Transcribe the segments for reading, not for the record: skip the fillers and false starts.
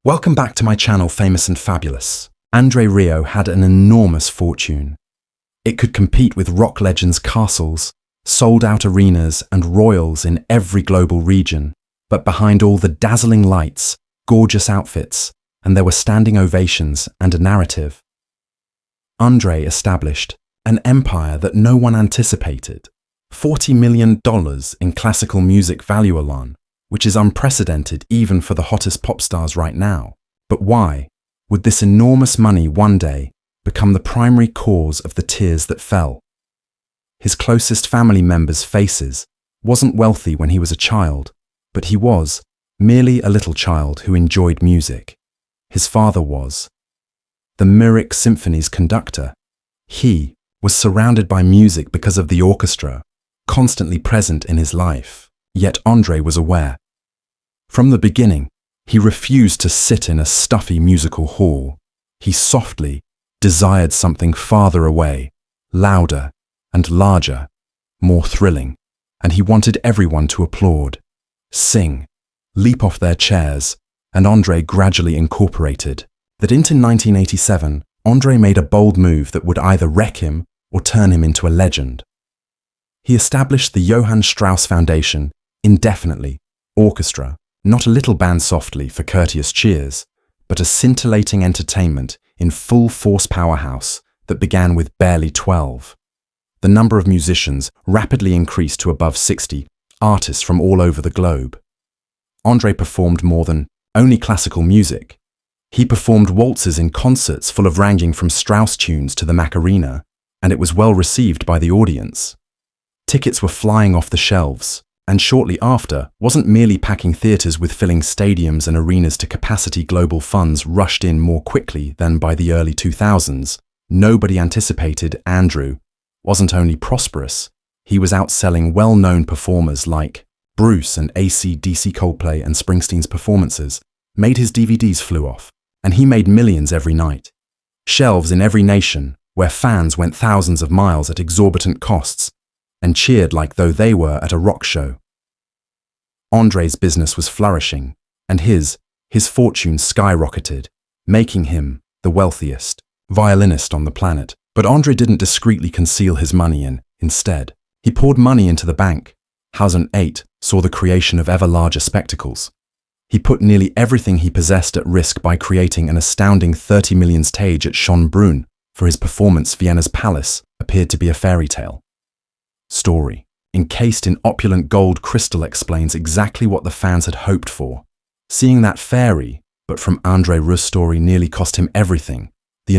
Welcome back to my channel, Famous and Fabulous. Rieu had an enormous fortune. It could compete with rock legends' castles, sold-out arenas and royals in every global region. But behind all the dazzling lights, gorgeous outfits, and there were standing ovations and a narrative, Andre established an empire that no one anticipated. $40 million in classical music value alone, which is unprecedented even for the hottest pop stars right now. But why would this enormous money one day become the primary cause of the tears that fell? His closest family members' faces wasn't wealthy when he was a child, but he was merely a little child who enjoyed music. His father was the Lyric Symphony's conductor. He was surrounded by music because of the orchestra, constantly present in his life. Yet Andre was aware. From the beginning, he refused to sit in a stuffy musical hall. He softly desired something farther away, louder and larger, more thrilling, and he wanted everyone to applaud, sing, leap off their chairs, and Andre gradually incorporated that into 1987, Andre made a bold move that would either wreck him or turn him into a legend. He established the Johann Strauss Foundation, indefinitely, orchestra, not a little band softly for courteous cheers, but a scintillating entertainment in full force powerhouse that began with barely 12. The number of musicians rapidly increased to above 60, artists from all over the globe. Andre performed more than only classical music. He performed waltzes in concerts full of ranging from Strauss tunes to the Macarena, and it was well received by the audience. Tickets were flying off the shelves, and shortly after, wasn't merely packing theatres with filling stadiums and arenas to capacity. Global funds rushed in more quickly than by the early 2000s. Nobody anticipated Andrew wasn't only prosperous, he was outselling well-known performers like Bruce and AC/DC. Coldplay and Springsteen's performances made his DVDs flew off, and he made millions every night. Shelves in every nation, where fans went thousands of miles at exorbitant costs and cheered like though they were at a rock show. Andre's business was flourishing, and his fortune skyrocketed, making him the wealthiest violinist on the planet. But Andre didn't discreetly conceal his money instead, he poured money into the bank. 2008 saw the creation of ever larger spectacles. He put nearly everything he possessed at risk by creating an astounding 30 million stage at Schönbrunn. For his performance, Vienna's palace appeared to be a fairy tale story, encased in opulent gold crystal, explains exactly what the fans had hoped for. Seeing that fairy, but from Andre Rieu's story, nearly cost him everything. The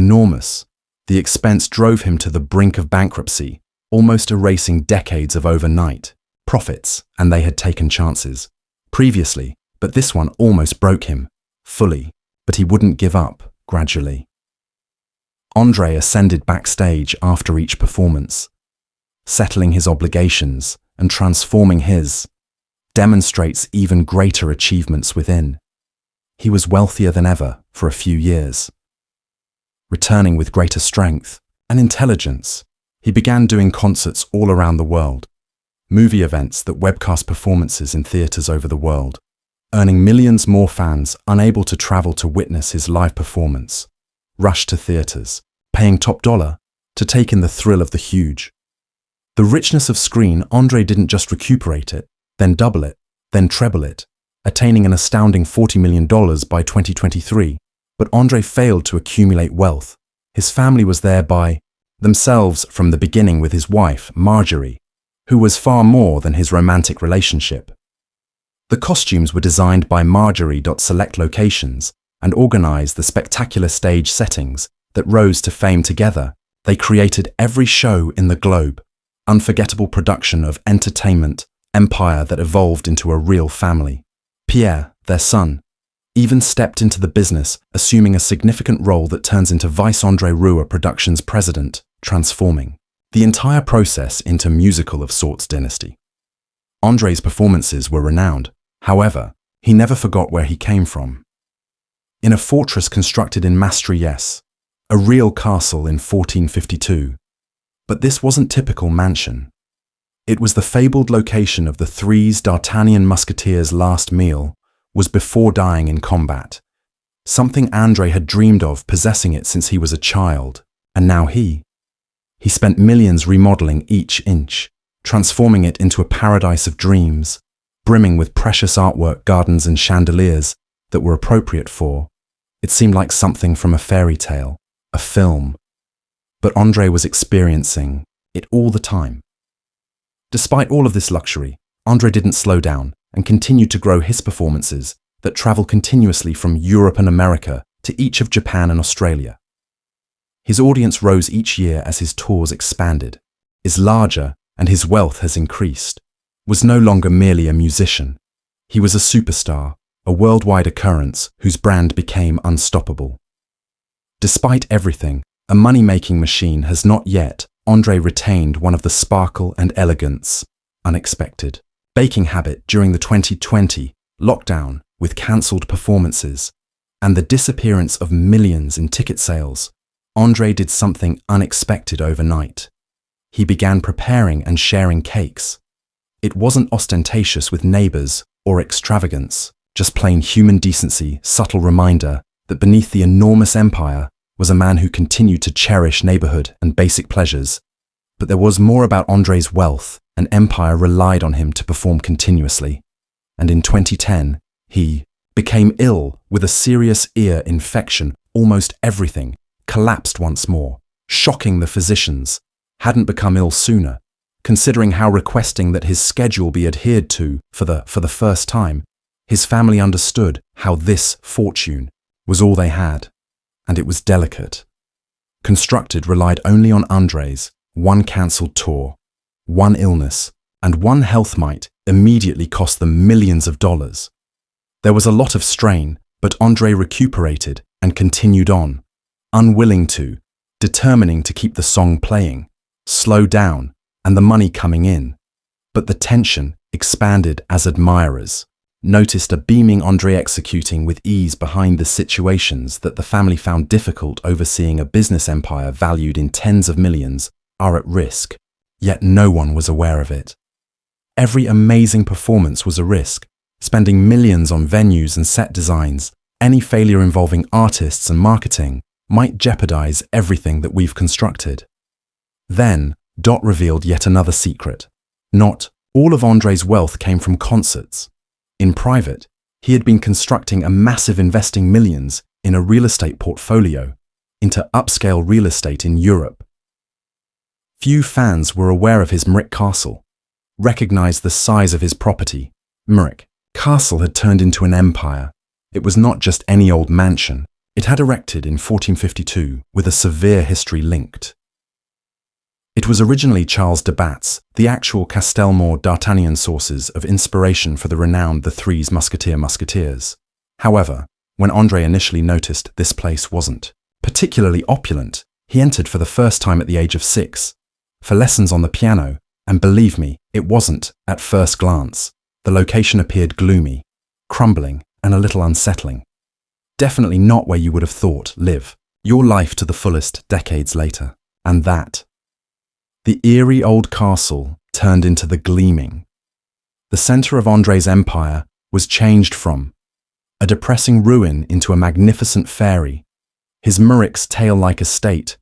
expense drove him to the brink of bankruptcy, almost erasing decades of overnight profits, and they had taken chances previously, but this one almost broke him fully, but he wouldn't give up. Gradually, Andre ascended backstage after each performance, settling his obligations and transforming demonstrates even greater achievements within. He was wealthier than ever for a few years. Returning with greater strength and intelligence, he began doing concerts all around the world, movie events that webcast performances in theaters over the world, earning millions more. Fans unable to travel to witness his live performance rushed to theaters, paying top dollar to take in the thrill of the huge. The richness of screen, Andre didn't just recuperate it, then double it, then treble it, attaining an astounding $40 million by 2023. But Andre failed to accumulate wealth. His family was there by themselves from the beginning, with his wife, Marjorie, who was far more than his romantic relationship. The costumes were designed by Marjorie. Select locations and organized the spectacular stage settings that rose to fame together. They created every show in the globe, unforgettable production of entertainment empire that evolved into a real family. Pierre, their son, even stepped into the business, assuming a significant role that turns into Vice Andre Rieu Productions president, transforming the entire process into musical of sorts dynasty. Andre's performances were renowned. However, he never forgot where he came from. In a fortress constructed in Maastricht, a real castle in 1452. But this wasn't typical mansion. It was the fabled location of the D'Artagnan Musketeers' last meal was before dying in combat. something Andre had dreamed of possessing it since he was a child, and now he spent millions remodeling each inch, transforming it into a paradise of dreams, brimming with precious artwork, gardens and chandeliers that were appropriate for. It seemed like something from a fairy tale, a film. But Andre was experiencing it all the time. Despite all of this luxury, Andre didn't slow down and continued to grow his performances that travel continuously from Europe and America to each of Japan and Australia. His audience rose each year as his tours expanded, is larger, and his wealth has increased. Was no longer merely a musician. He was a superstar, a worldwide occurrence whose brand became unstoppable. Despite everything, a money-making machine has not yet, Andre retained one of the sparkle and elegance, unexpected, baking habit during the 2020 lockdown with cancelled performances and the disappearance of millions in ticket sales. Andre did something unexpected overnight. He began preparing and sharing cakes. It wasn't ostentatious with neighbors or extravagance, just plain human decency, subtle reminder that beneath the enormous empire was a man who continued to cherish neighborhood and basic pleasures. But there was more about Andre's wealth, and empire relied on him to perform continuously. And in 2010, he became ill with a serious ear infection. Almost everything collapsed once more, shocking the physicians. Hadn't become ill sooner, considering how requesting that his schedule be adhered to for the first time. His family understood how this fortune was all they had, and it was delicate. Constructed relied only on Andre's one cancelled tour, one illness, and one health might immediately cost them millions of dollars. There was a lot of strain, but Andre recuperated and continued on, unwilling to, determining to keep the song playing, slow down, and the money coming in. But the tension expanded as admirers noticed a beaming Andre executing with ease behind the situations that the family found difficult. Overseeing a business empire valued in tens of millions are at risk, yet no one was aware of it. Every amazing performance was a risk, spending millions on venues and set designs. Any failure involving artists and marketing might jeopardize everything that we've constructed. Then, Dot revealed yet another secret. Not all of Andre's wealth came from concerts. In private, he had been constructing a massive, investing millions in a real estate portfolio into upscale real estate in Europe. Few fans were aware of his Mric castle, recognized the size of his property. Mric castle had turned into an empire. It was not just any old mansion. It had erected in 1452 with a severe history linked. It was originally Charles de Batz, the actual Castelmore d'Artagnan sources of inspiration for the renowned The Three Musketeers. However, when Andre initially noticed this place wasn't particularly opulent, he entered for the first time at the age of 6, for lessons on the piano, and believe me, it wasn't at first glance. The location appeared gloomy, crumbling, and a little unsettling. Definitely not where you would have thought live your life to the fullest decades later. And that. The eerie old castle turned into the gleaming. The center of Andre's empire was changed from a depressing ruin into a magnificent fairy. His Muric's tail-like estate,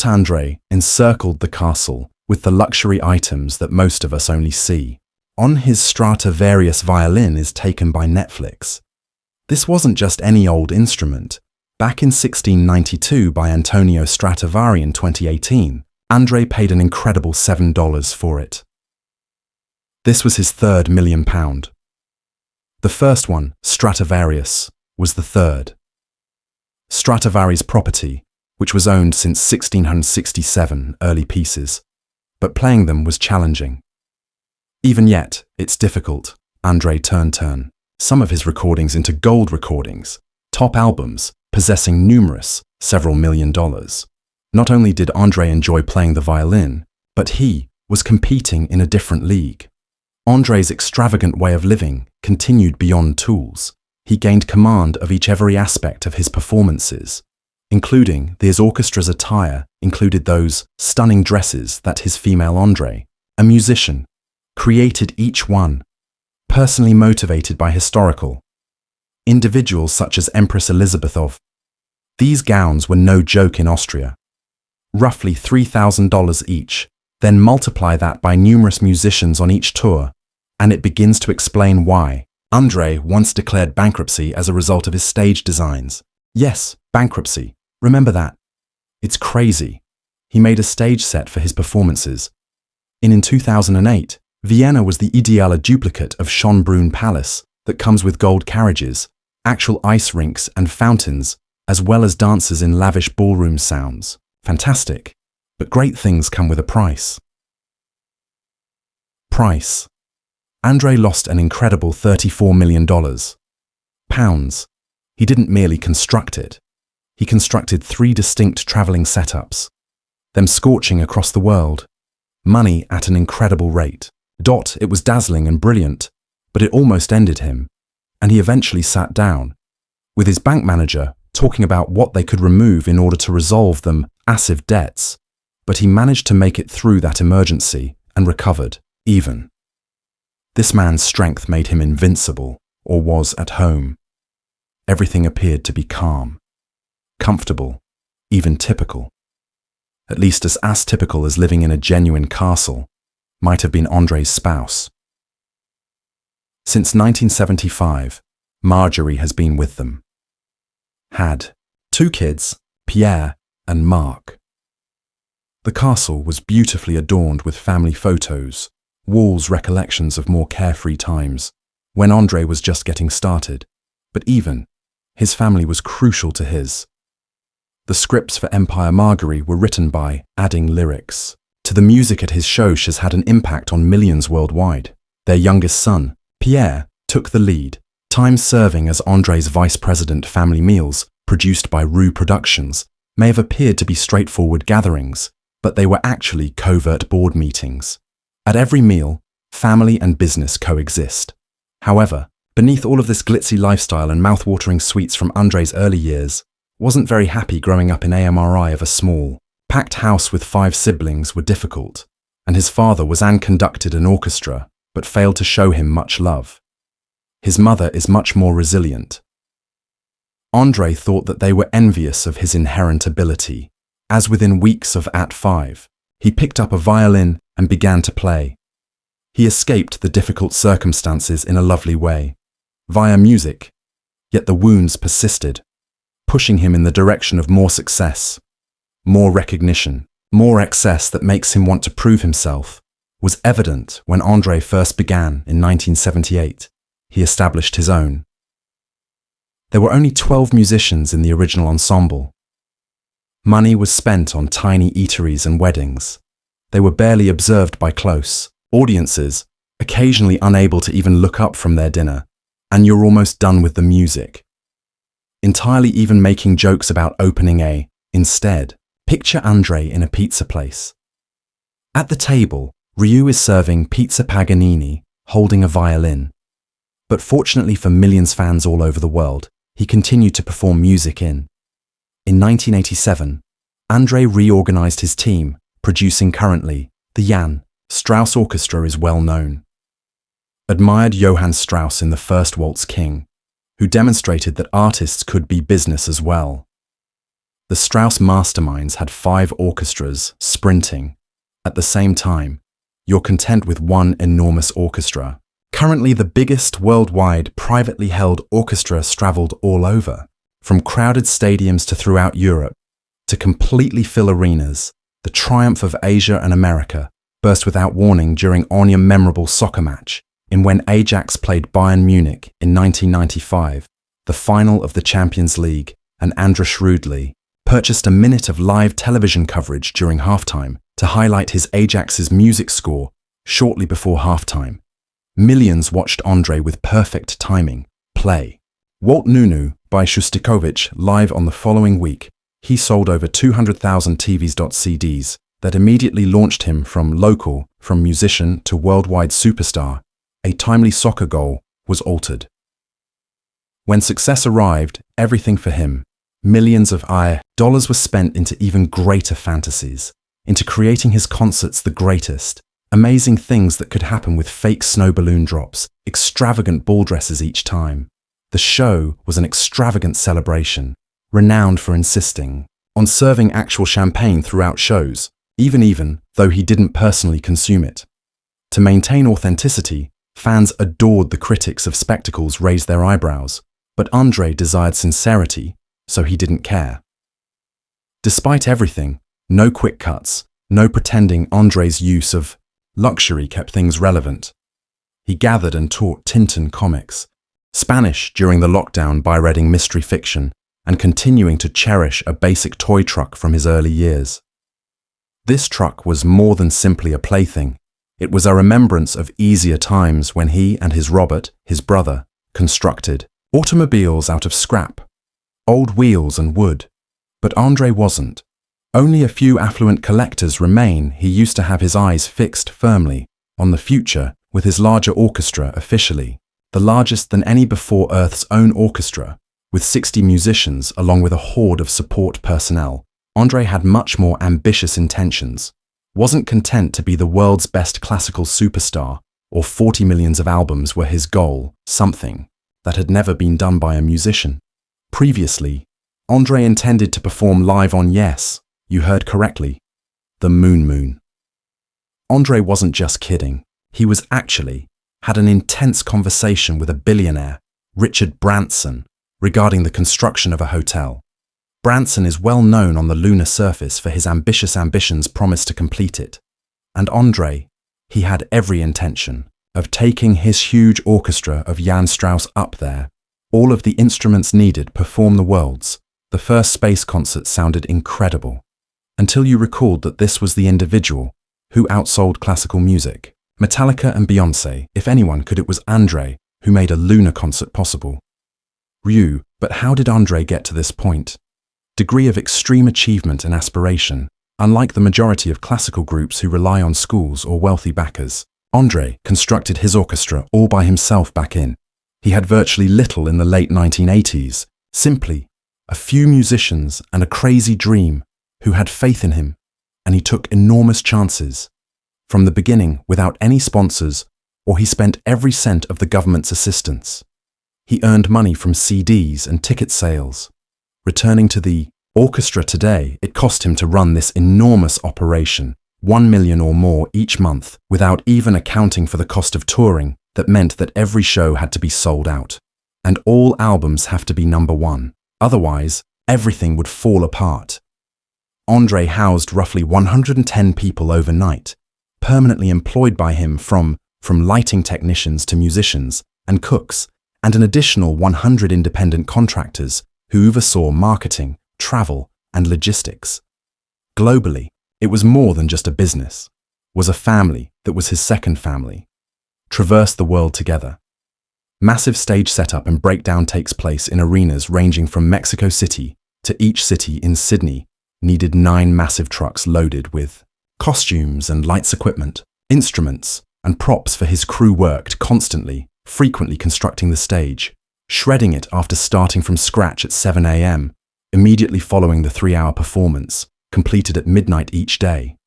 Andre, encircled the castle with the luxury items that most of us only see. On his Stradivarius violin is taken by Netflix. This wasn't just any old instrument. Back in 1692 by Antonio Stradivari in 2018, Andre paid an incredible $7 for it. This was his third £1 million. The first one, Stradivarius, was the third. Stradivari's property, which was owned since 1667, early pieces, but playing them was challenging. Even yet, it's difficult. Andre turn some of his recordings into gold recordings, top albums, possessing several $1 million. Not only did Andre enjoy playing the violin, but he was competing in a different league. Andre's extravagant way of living continued beyond tools. He gained command of every aspect of his performances, including his orchestra's attire included those stunning dresses that his female Andre, a musician, created each one, personally motivated by historical individuals such as Empress Elizabeth of. These gowns were no joke in Austria. Roughly $3,000 each, then multiply that by numerous musicians on each tour, and it begins to explain why André once declared bankruptcy as a result of his stage designs. Yes, bankruptcy. Remember that. It's crazy. He made a stage set for his performances. In 2008, Vienna was the ideal duplicate of Schönbrunn Palace that comes with gold carriages, actual ice rinks and fountains, as well as dancers in lavish ballroom sounds. Fantastic. But great things come with a price. Price. André lost an incredible $34 million. Pounds. He didn't merely construct it. He constructed 3 distinct travelling setups, them scorching across the world. Money at an incredible rate. It was dazzling and brilliant, but it almost ended him, and he eventually sat down, with his bank manager talking about what they could remove in order to resolve them massive debts, but he managed to make it through that emergency and recovered, even. This man's strength made him invincible, or was at home. Everything appeared to be calm, comfortable, even typical. At least as typical as living in a genuine castle might have been André's spouse. Since 1975, Marjorie has been with them. Had 2 kids, Pierre and Marc. The castle was beautifully adorned with family photos, walls recollections of more carefree times, when André was just getting started, but even, his family was crucial to his. The scripts for Empire Marguerite were written by adding lyrics to the music at his show has had an impact on millions worldwide. Their youngest son, Pierre, took the lead, times serving as André's vice president. Family meals, produced by Rieu Productions, may have appeared to be straightforward gatherings, but they were actually covert board meetings. At every meal, family and business coexist. However, beneath all of this glitzy lifestyle and mouth-watering sweets from André's early years, wasn't very happy growing up in AMRI of a small, packed house with 5 siblings were difficult, and his father was conducted an orchestra, but failed to show him much love. His mother is much more resilient. André thought that they were envious of his inherent ability, as within weeks of at 5, he picked up a violin and began to play. He escaped the difficult circumstances in a lovely way, via music, yet the wounds persisted, pushing him in the direction of more success, more recognition, more excess that makes him want to prove himself, was evident when André first began in 1978. He established his own. There were only 12 musicians in the original ensemble. Money was spent on tiny eateries and weddings. They were barely observed by close audiences, occasionally unable to even look up from their dinner, and you're almost done with the music. Entirely even making jokes about opening instead, picture André in a pizza place. At the table, Rieu is serving pizza Paganini, holding a violin. But fortunately for millions fans all over the world, he continued to perform music in 1987, André reorganized his team, producing currently, the Jan Strauss Orchestra is well known. Admired Johann Strauss in the first Waltz King, who demonstrated that artists could be business as well. The Strauss masterminds had 5 orchestras sprinting. At the same time, you're content with one enormous orchestra. Currently the biggest worldwide privately held orchestra traveled all over, from crowded stadiums to throughout Europe, to completely fill arenas. The triumph of Asia and America burst without warning during a memorable soccer match, in when Ajax played Bayern Munich in 1995, the final of the Champions League, and Andras Rudley purchased a minute of live television coverage during halftime to highlight his Ajax's music score shortly before halftime. Millions watched André with perfect timing play Walt Nunu by Shostakovich live on the following week. He sold over 200,000 CDs that immediately launched him from musician to worldwide superstar. A timely soccer goal was altered. When success arrived, everything for him, millions of dollars were spent into even greater fantasies, into creating his concerts the greatest, amazing things that could happen with fake snow balloon drops, extravagant ball dresses each time. The show was an extravagant celebration, renowned for insisting on serving actual champagne throughout shows, even though he didn't personally consume it. To maintain authenticity, fans adored the critics of spectacles raise their eyebrows, but André desired sincerity, so he didn't care. Despite everything, no quick cuts, no pretending, André's use of luxury kept things relevant. He gathered and taught Tintin comics, Spanish during the lockdown by reading mystery fiction, and continuing to cherish a basic toy truck from his early years. This truck was more than simply a plaything. It was a remembrance of easier times when he and his Robert, his brother, constructed automobiles out of scrap, old wheels and wood. But André wasn't. Only a few affluent collectors remain. He used to have his eyes fixed firmly on the future, with his larger orchestra officially, the largest than any before Earth's own orchestra, with 60 musicians along with a horde of support personnel. André had much more ambitious intentions. Wasn't content to be the world's best classical superstar, or 40 millions of albums were his goal, something that had never been done by a musician. Previously, André intended to perform live on, yes, you heard correctly, the Moon. André wasn't just kidding. He was actually had an intense conversation with a billionaire, Richard Branson, regarding the construction of a hotel. Branson is well known on the lunar surface for his ambitious ambitions promised to complete it. And André, he had every intention of taking his huge orchestra of Jan Strauss up there. All of the instruments needed perform the world's. The first space concert sounded incredible. Until you recalled that this was the individual who outsold classical music. Metallica and Beyoncé, if anyone could, it was André who made a lunar concert possible. Rieu, but how did André get to this point? Degree of extreme achievement and aspiration. Unlike the majority of classical groups who rely on schools or wealthy backers, André constructed his orchestra all by himself back in. He had virtually little in the late 1980s, simply a few musicians and a crazy dream who had faith in him, and he took enormous chances. From the beginning, without any sponsors, or he spent every cent of the government's assistance. He earned money from CDs and ticket sales. Returning to the orchestra today, it cost him to run this enormous operation, 1 million or more each month, without even accounting for the cost of touring. That meant that every show had to be sold out. And all albums have to be #1. Otherwise, everything would fall apart. André housed roughly 110 people overnight, permanently employed by him from lighting technicians to musicians and cooks, and an additional 100 independent contractors who oversaw marketing, travel, and logistics. Globally, it was more than just a business, was a family that was his second family. Traversed the world together. Massive stage setup and breakdown takes place in arenas ranging from Mexico City to each city in Sydney, needed 9 massive trucks loaded with costumes and lights equipment, instruments, and props for his crew. Worked constantly, frequently constructing the stage, shredding it after starting from scratch at 7 a.m., immediately following the 3-hour performance, completed at midnight each day.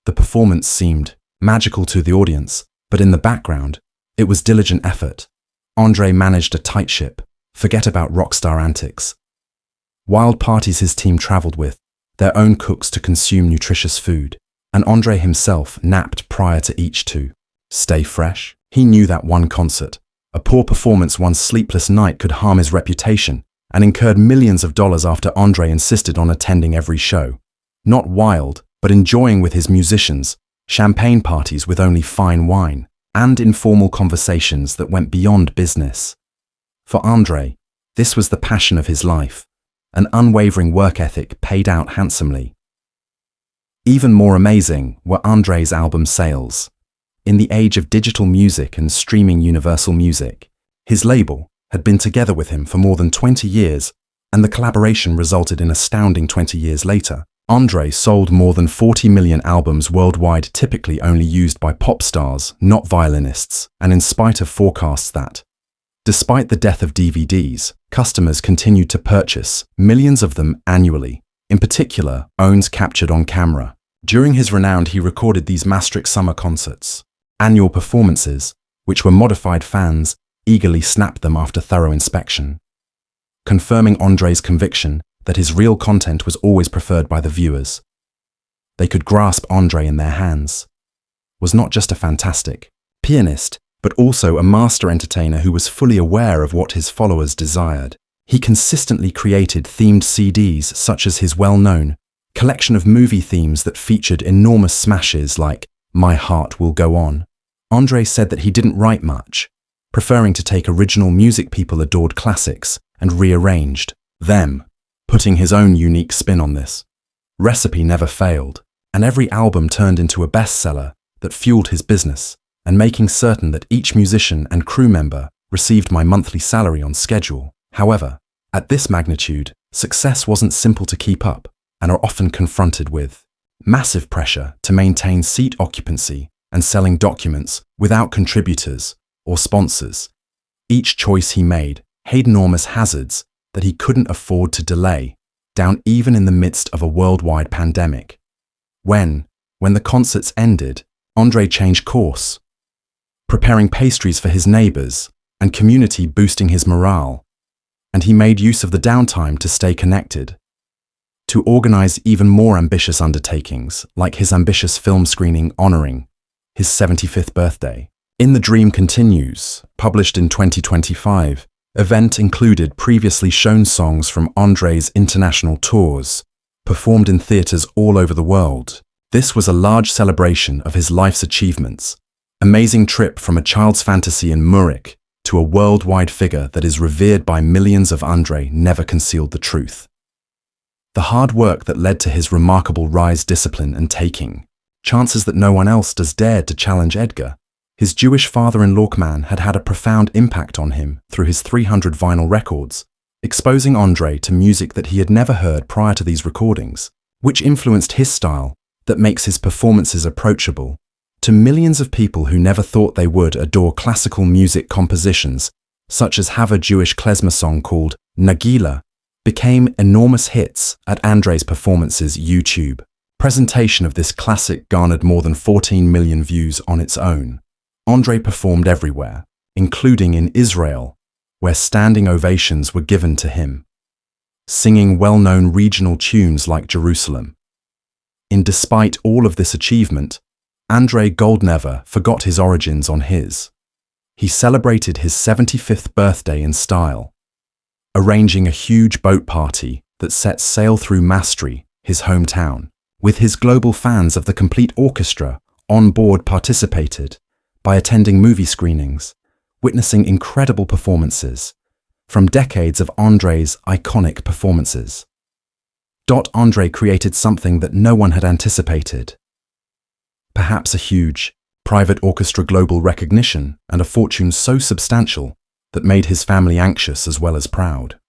The performance seemed magical to the audience, but in the background, it was diligent effort. André managed a tight ship, forget about rockstar antics. Wild parties his team traveled with, their own cooks to consume nutritious food, and André himself napped prior to each to stay fresh. He knew that one concert, a poor performance, one sleepless night could harm his reputation, and incurred millions of dollars after André insisted on attending every show. Not wild, but enjoying with his musicians, champagne parties with only fine wine, and informal conversations that went beyond business. For André, this was the passion of his life, an unwavering work ethic paid out handsomely. Even more amazing were André's album sales. In the age of digital music and streaming Universal Music, his label had been together with him for more than 20 years, and the collaboration resulted in astounding 20 years later. André sold more than 40 million albums worldwide, typically only used by pop stars, not violinists, and in spite of forecasts that, despite the death of DVDs, customers continued to purchase, millions of them annually. In particular, owns captured on camera. During his renown, he recorded these Maastricht summer concerts, annual performances, which were modified fans eagerly snapped them after thorough inspection, confirming André's conviction that his real content was always preferred by the viewers. They could grasp André in their hands. Was not just a fantastic pianist, but also a master entertainer who was fully aware of what his followers desired. He consistently created themed CDs such as his well-known collection of movie themes that featured enormous smashes like My Heart Will Go On. André said that he didn't write much, preferring to take original music people adored classics and rearranged them, putting his own unique spin on this. Recipe never failed, and every album turned into a bestseller that fueled his business, and making certain that each musician and crew member received my monthly salary on schedule. However, at this magnitude, success wasn't simple to keep up, and are often confronted with massive pressure to maintain seat occupancy and selling documents without contributors or sponsors. Each choice he made had enormous hazards that he couldn't afford to delay, down even in the midst of a worldwide pandemic. When the concerts ended, André changed course, preparing pastries for his neighbors and community, boosting his morale, and he made use of the downtime to stay connected, to organize even more ambitious undertakings, like his ambitious film screening honoring his 75th birthday. In the Dream Continues, published in 2025, event included previously shown songs from André's international tours, performed in theaters all over the world. This was a large celebration of his life's achievements. Amazing trip from a child's fantasy in Zurich to a worldwide figure that is revered by millions of André never concealed the truth. The hard work that led to his remarkable rise, discipline and taking chances that no one else does dared to challenge Edgar. His Jewish father-in-law had had a profound impact on him through his 300 vinyl records, exposing André to music that he had never heard prior to these recordings, which influenced his style that makes his performances approachable to millions of people who never thought they would adore classical music compositions, such as have a Jewish klezmer song called Nagila, became enormous hits at André's performances YouTube. Presentation of this classic garnered more than 14 million views on its own. André performed everywhere, including in Israel, where standing ovations were given to him, singing well-known regional tunes like Jerusalem. Despite all of this achievement, André never forgot his origins on his. He celebrated his 75th birthday in style, arranging a huge boat party that set sail through Maastricht, his hometown, with his global fans of the complete orchestra on board participated by attending movie screenings, witnessing incredible performances from decades of André's iconic performances. André created something that no one had anticipated. Perhaps a huge, private orchestra global recognition and a fortune so substantial that made his family anxious as well as proud.